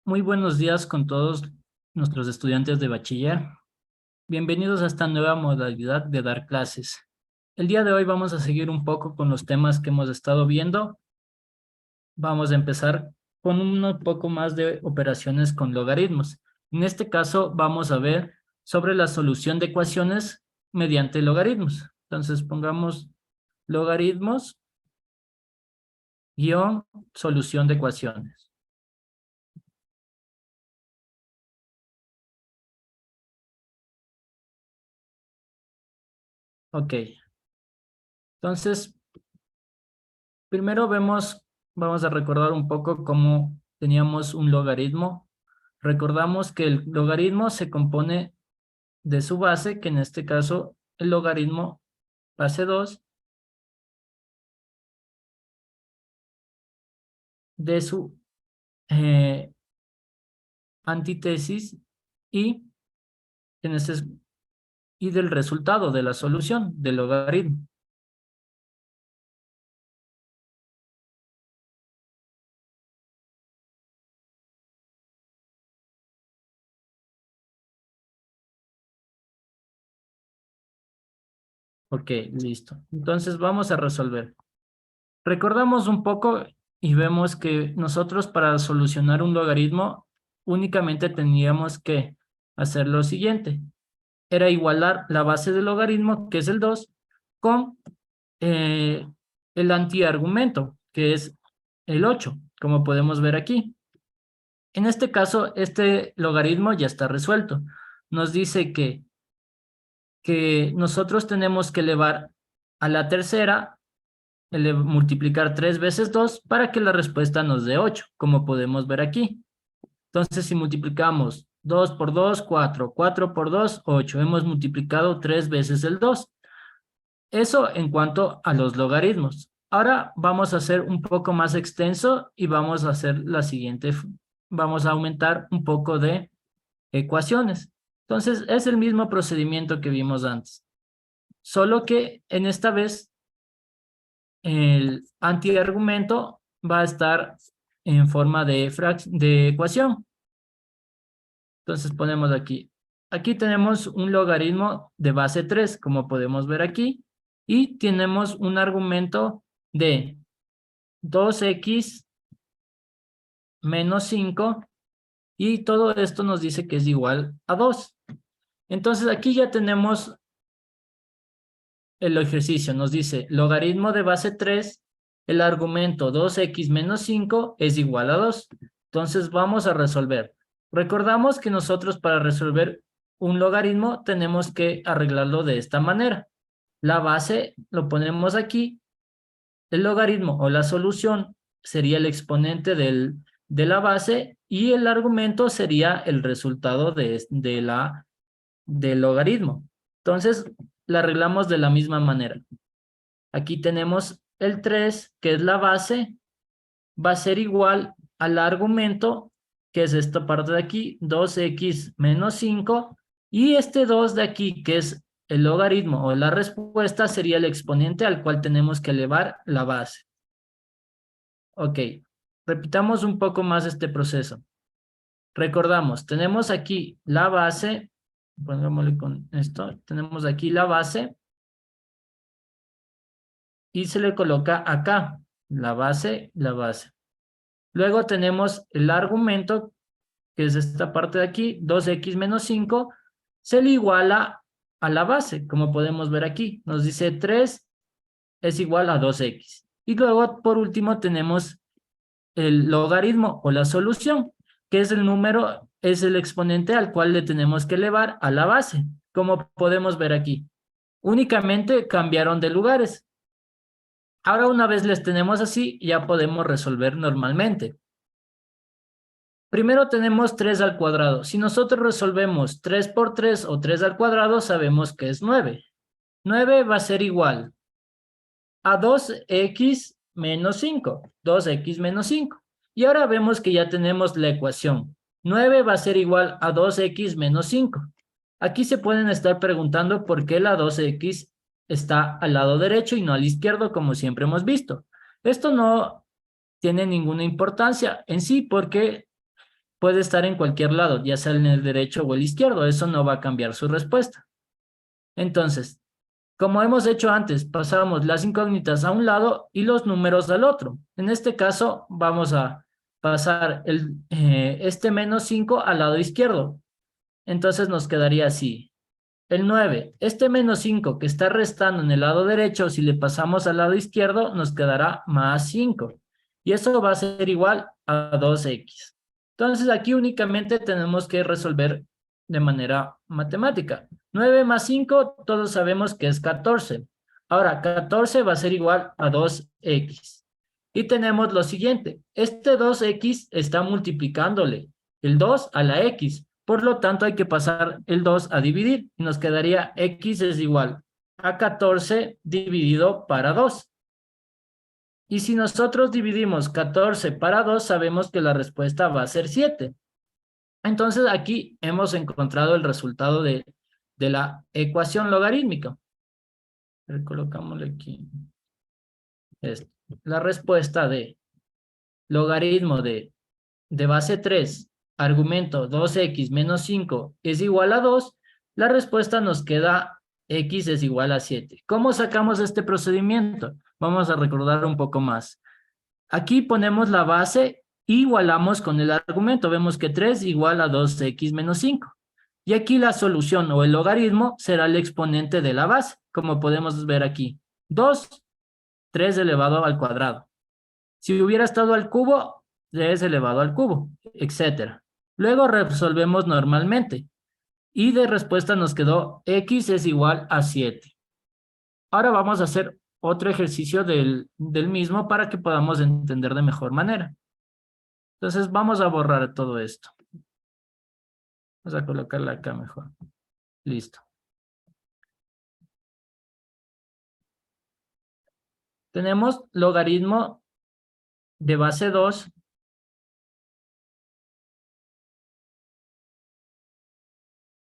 Muy buenos días con todos nuestros estudiantes de bachiller. Bienvenidos a esta nueva modalidad de dar clases. El día de hoy vamos a seguir un poco con los temas que hemos estado viendo. Vamos a empezar con un poco más de operaciones con logaritmos. En este caso vamos a ver sobre la solución de ecuaciones mediante logaritmos. Entonces pongamos logaritmos guión solución de ecuaciones. Ok, entonces primero vamos a recordar un poco cómo teníamos un logaritmo. Recordamos que el logaritmo se compone de su base, que en este caso el logaritmo base 2 de su eh, antítesis y, en este, y del resultado de la solución del logaritmo. Ok, listo. Entonces vamos a resolver. Recordamos un poco y vemos que nosotros para solucionar un logaritmo únicamente teníamos que hacer lo siguiente. Era igualar la base del logaritmo, que es el 2, con eh, el antiargumento, que es el 8, como podemos ver aquí. En este caso, este logaritmo ya está resuelto. Nos dice que nosotros tenemos que elevar a la tercera multiplicar 3 veces 2 para que la respuesta nos dé 8, como podemos ver aquí. Entonces, si multiplicamos 2 por 2, 4, 4 por 2, 8. Hemos multiplicado 3 veces el 2. Eso en cuanto a los logaritmos. Ahora vamos a hacer un poco más extenso y vamos a hacer la siguiente. Vamos a aumentar un poco de ecuaciones. Entonces, es el mismo procedimiento que vimos antes. Solo que en esta vez el antiargumento va a estar en forma de ecuación. Entonces ponemos aquí. Aquí tenemos un logaritmo de base 3, como podemos ver aquí, y tenemos un argumento de 2x menos 5, y todo esto nos dice que es igual a 2. Entonces aquí ya tenemos el ejercicio, nos dice logaritmo de base 3, el argumento 2x menos 5 es igual a 2. Entonces vamos a resolver. Recordamos que nosotros para resolver un logaritmo tenemos que arreglarlo de esta manera. La base lo ponemos aquí, el logaritmo o la solución sería el exponente de la base y el argumento sería el resultado del logaritmo. Entonces, la arreglamos de la misma manera. Aquí tenemos el 3, que es la base, va a ser igual al argumento, que es esta parte de aquí, 2x menos 5, y este 2 de aquí, que es el logaritmo o la respuesta, sería el exponente al cual tenemos que elevar la base. Ok, repitamos un poco más este proceso. Recordamos, tenemos aquí la base, pongámosle con esto, tenemos aquí la base, y se le coloca acá, la base, la base. Luego tenemos el argumento, que es esta parte de aquí, 2x menos 5, se le iguala a la base, como podemos ver aquí. Nos dice 3 es igual a 2x. Y luego, por último, tenemos el logaritmo o la solución, que es el número, es el exponente al cual le tenemos que elevar a la base, como podemos ver aquí. Únicamente cambiaron de lugares. Ahora una vez les tenemos así, ya podemos resolver normalmente. Primero tenemos 3 al cuadrado. Si nosotros resolvemos 3 por 3 o 3 al cuadrado, sabemos que es 9. 9 va a ser igual a 2x menos 5. 2x menos 5. Y ahora vemos que ya tenemos la ecuación. 9 va a ser igual a 2x menos 5. Aquí se pueden estar preguntando por qué la 2x está al lado derecho y no al izquierdo, como siempre hemos visto. Esto no tiene ninguna importancia en sí porque puede estar en cualquier lado, ya sea en el derecho o el izquierdo. Eso no va a cambiar su respuesta. Entonces, como hemos hecho antes, pasamos las incógnitas a un lado y los números al otro. En este caso, vamos a pasar este menos 5 al lado izquierdo. Entonces nos quedaría así. El 9, este menos 5 que está restando en el lado derecho, si le pasamos al lado izquierdo, nos quedará más 5. Y eso va a ser igual a 2x. Entonces aquí únicamente tenemos que resolver de manera matemática. 9 más 5, todos sabemos que es 14. Ahora, 14 va a ser igual a 2x. Y tenemos lo siguiente. Este 2x está multiplicándole el 2 a la x. Por lo tanto, hay que pasar el 2 a dividir. Y nos quedaría x es igual a 14 dividido para 2. Y si nosotros dividimos 14 para 2, sabemos que la respuesta va a ser 7. Entonces, aquí hemos encontrado el resultado de la ecuación logarítmica. Colocámosle aquí esto. La respuesta de logaritmo de base 3, argumento 2x menos 5 es igual a 2, la respuesta nos queda x es igual a 7. ¿Cómo sacamos este procedimiento? Vamos a recordar un poco más. Aquí ponemos la base, igualamos con el argumento. Vemos que 3 igual a 2x menos 5. Y aquí la solución o el logaritmo será el exponente de la base, como podemos ver aquí. 2, 3 elevado al cuadrado. Si hubiera estado al cubo, 3 elevado al cubo, etcétera. Luego resolvemos normalmente. Y de respuesta nos quedó x es igual a 7. Ahora vamos a hacer otro ejercicio del mismo para que podamos entender de mejor manera. Entonces vamos a borrar todo esto. Vamos a colocarla acá mejor. Listo. Tenemos logaritmo de base 2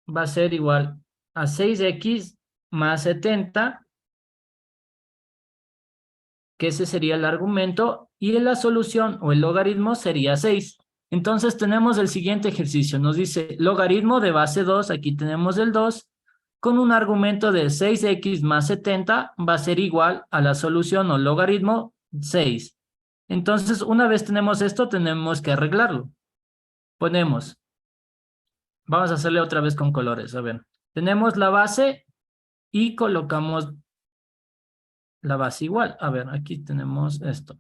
va a ser igual a 6x más 70, que ese sería el argumento, y la solución o el logaritmo sería 6. Entonces tenemos el siguiente ejercicio. Nos dice logaritmo de base 2, aquí tenemos el 2, con un argumento de 6x más 70 va a ser igual a la solución o logaritmo 6. Entonces, una vez tenemos esto, tenemos que arreglarlo. Ponemos, vamos a hacerle otra vez con colores, a ver. Tenemos la base y colocamos la base igual. A ver, aquí tenemos esto.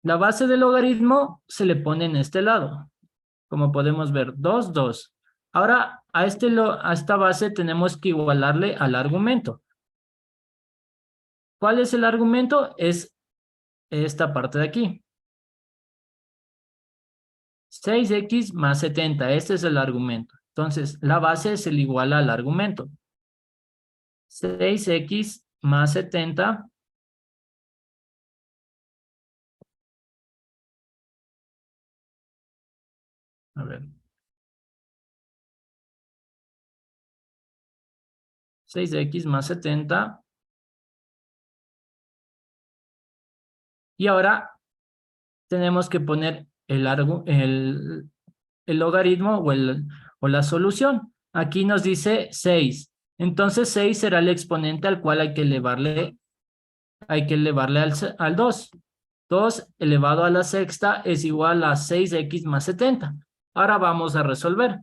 La base del logaritmo se le pone en este lado. Como podemos ver, 2, 2. Ahora, a esta base tenemos que igualarle al argumento. ¿Cuál es el argumento? Es esta parte de aquí. 6x más 70. Este es el argumento. Entonces, la base es el igual al argumento. 6x más 70. A ver. 6x más 70. Y ahora tenemos que poner el logaritmo o la solución. Aquí nos dice 6. Entonces 6 será el exponente al cual hay que elevarle al 2. 2 elevado a la sexta es igual a 6x más 70. Ahora vamos a resolver.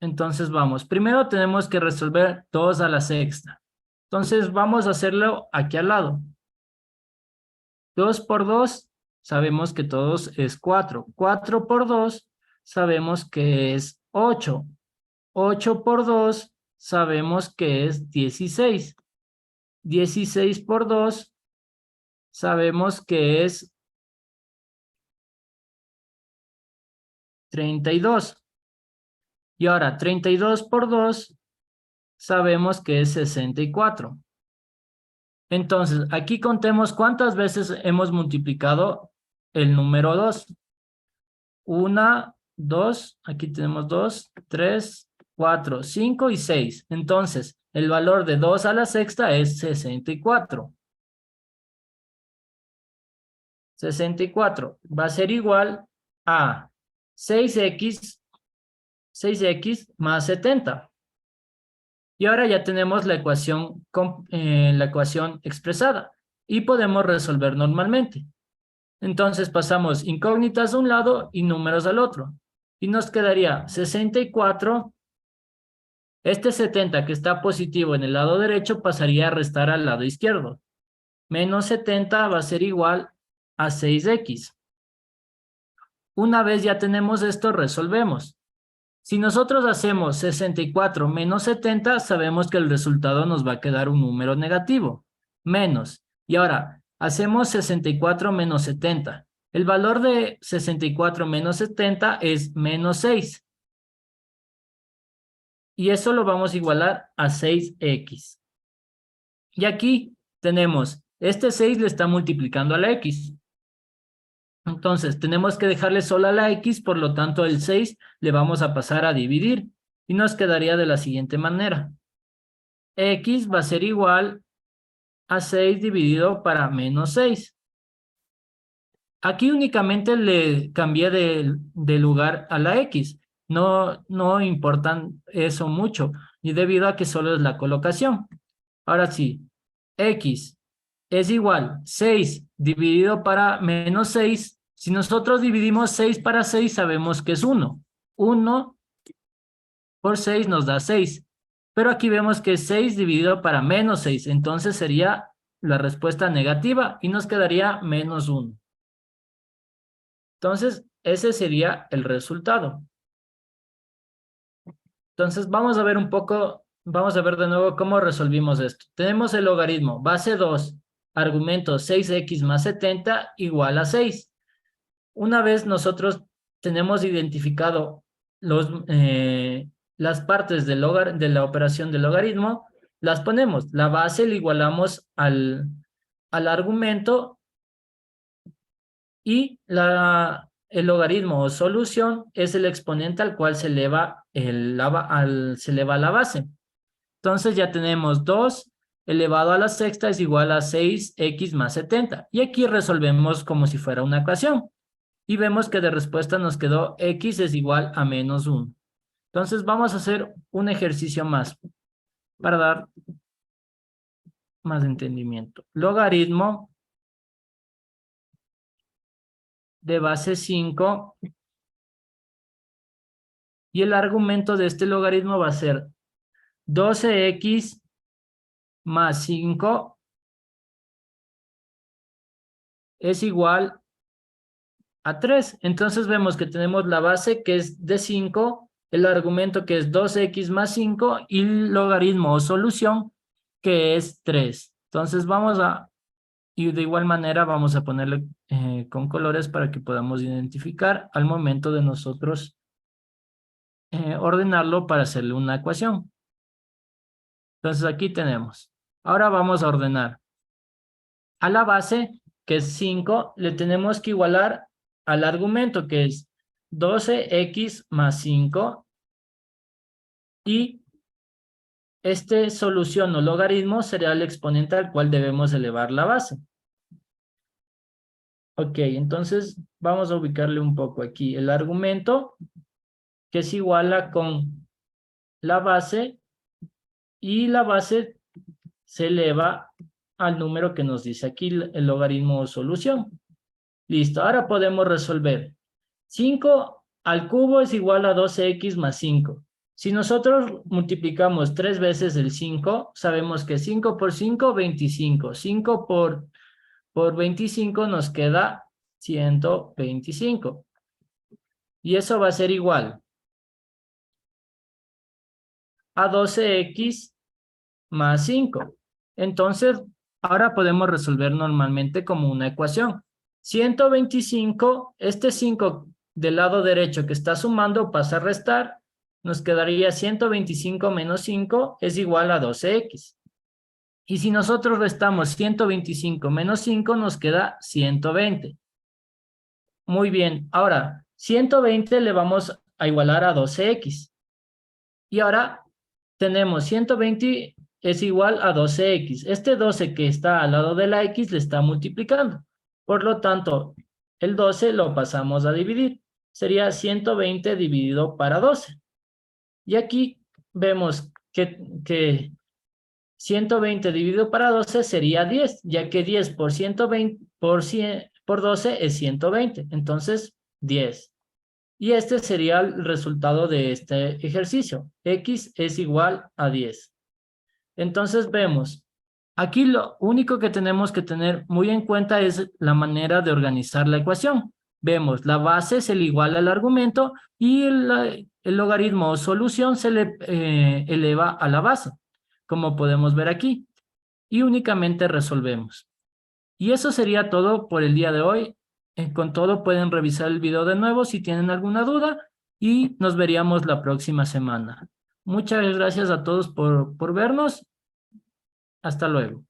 Entonces vamos. Primero tenemos que resolver 2 a la sexta. Entonces vamos a hacerlo aquí al lado. 2 por 2, sabemos que todos es 4. 4 por 2, sabemos que es 8. 8 por 2, sabemos que es 16. 16 por 2, sabemos que es 32. Y ahora, 32 por 2, sabemos que es 64. Entonces, aquí contemos cuántas veces hemos multiplicado el número 2. 1, 2, aquí tenemos 2, 3, 4, 5 y 6. Entonces, el valor de 2 a la sexta es 64. 64 va a ser igual a 6x más 70. Y ahora ya tenemos la ecuación expresada y podemos resolver normalmente. Entonces pasamos incógnitas de un lado y números al otro. Y nos quedaría 64. Este 70 que está positivo en el lado derecho pasaría a restar al lado izquierdo. Menos 70 va a ser igual a 6x. Una vez ya tenemos esto, resolvemos. Si nosotros hacemos 64 menos 70, sabemos que el resultado nos va a quedar un número negativo. Menos. Y ahora, hacemos 64 menos 70. El valor de 64 menos 70 es menos 6. Y eso lo vamos a igualar a 6x. Y aquí tenemos, este 6 le está multiplicando a la x. Entonces, tenemos que dejarle sola la x, por lo tanto, el 6 le vamos a pasar a dividir. Y nos quedaría de la siguiente manera. X va a ser igual a 6 dividido para menos 6. Aquí únicamente le cambié de lugar a la x. No importan eso mucho, y debido a que solo es la colocación. Ahora sí, x es igual 6 dividido para menos 6. Si nosotros dividimos 6 para 6, sabemos que es 1. 1 por 6 nos da 6. Pero aquí vemos que es 6 dividido para menos 6. Entonces sería la respuesta negativa y nos quedaría menos 1. Entonces, ese sería el resultado. Entonces, vamos a ver un poco, vamos a ver de nuevo cómo resolvimos esto. Tenemos el logaritmo, base 2, argumento 6x más 70 igual a 6. Una vez nosotros tenemos identificado las partes de la operación del logaritmo, las ponemos. La base la igualamos al argumento y el logaritmo o solución es el exponente al cual se eleva, se eleva la base. Entonces ya tenemos 2 elevado a la sexta es igual a 6x más 70. Y aquí resolvemos como si fuera una ecuación. Y vemos que de respuesta nos quedó x es igual a menos 1. Entonces vamos a hacer un ejercicio más para dar más entendimiento. Logaritmo de base 5 y el argumento de este logaritmo va a ser 12x más 5 es igual a 3. Entonces vemos que tenemos la base que es de 5, el argumento que es 2x más 5 y el logaritmo o solución que es 3. Entonces y de igual manera vamos a ponerle con colores para que podamos identificar al momento de nosotros ordenarlo para hacerle una ecuación. Entonces aquí tenemos. Ahora vamos a ordenar. A la base, que es 5, le tenemos que igualar al argumento, que es 12x más 5. Y este solución o logaritmo será el exponente al cual debemos elevar la base. Ok, entonces vamos a ubicarle un poco aquí. El argumento, que es igual a con la base, y la base se eleva al número que nos dice aquí el logaritmo o solución. Listo, ahora podemos resolver. 5 al cubo es igual a 12x más 5. Si nosotros multiplicamos 3 veces el 5, sabemos que 5 por 5, 25. 5 por 25 nos queda 125. Y eso va a ser igual a 12x más 5. Entonces, ahora podemos resolver normalmente como una ecuación. 125, este 5 del lado derecho que está sumando pasa a restar. Nos quedaría 125 menos 5 es igual a 12x. Y si nosotros restamos 125 menos 5 nos queda 120. Muy bien, ahora 120 le vamos a igualar a 12x. Y ahora tenemos 120 es igual a 12x. Este 12 que está al lado de la x le está multiplicando. Por lo tanto, el 12 lo pasamos a dividir. Sería 120 dividido para 12. Y aquí vemos que 120 dividido para 12 sería 10, ya que 10 por 120 por 12 es 120. Entonces, 10. Y este sería el resultado de este ejercicio. X es igual a 10. Entonces vemos, aquí lo único que tenemos que tener muy en cuenta es la manera de organizar la ecuación. Vemos, la base es el igual al argumento y el logaritmo o solución se le eleva a la base, como podemos ver aquí, y únicamente resolvemos. Y eso sería todo por el día de hoy. Con todo pueden revisar el video de nuevo si tienen alguna duda y nos veríamos la próxima semana. Muchas gracias a todos por vernos. Hasta luego.